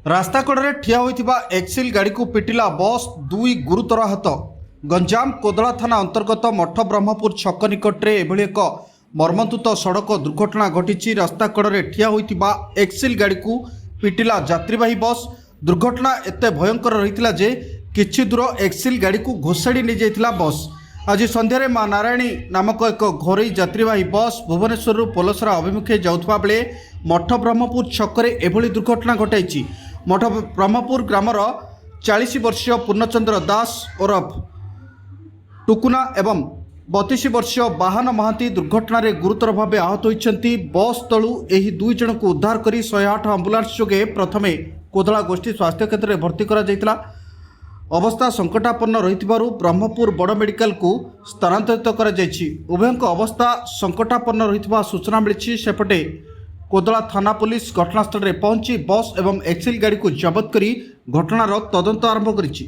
रास्ता कड़े ठिया होइथिबा एक्सिल गाड़ी को पिटिला बस दुई गुरुतर आहत। गंजाम कोदला थाना अंतर्गत मठ ब्रह्मपुर छक निकटरे एभली एक मर्मन्तुत सड़क दुर्घटना घटी। रास्ता कड़े ठिया होइथिबा एक्सिल गाड़ी को पिटिला यात्रीवाही बस। दुर्घटना एते भयंकर रहितिला जे किछि दूर एक्सिल गाड़ी को घोषाड़ी नहीं जाइथिला बस। आज संध्यारे मां नारायणी नामक एक घोरई यात्रीवाही बस भुवनेश्वर पोलसरा अभिमुखे जाउथबा बेले मठ ब्रह्मपुर छकरे एभली दुर्घटना घटाई। मठ ब्रह्मपुर ग्रामर 40 वर्षीय पूर्णचंद्र दास ओरफ टुकुना एवं 32 वर्षीय बाहन महांती दुर्घटना रे गुरुतर भाव आहत होइछन्ती। बस तलु एही दुई जन को उद्धार करी 108 आंबुलांस जोगे प्रथमे कोदला गोष्ठी स्वास्थ्य केन्द्र में भर्ती करा जायतिला। अवस्था संकटापन्न रहिथिबारु ब्रह्मपुर बड़ मेडिकल को स्थानांतरित करा जायछि। उभयक अवस्था संकटापन्न रहिथिबा सूचना मिलिछि। सेपटे कोदला थाना पुलिस घटनास्थल में पहुंची बस एवं एक्सिल गाड़ी को जबत करी घटनार तदंत आरंभ करिछि।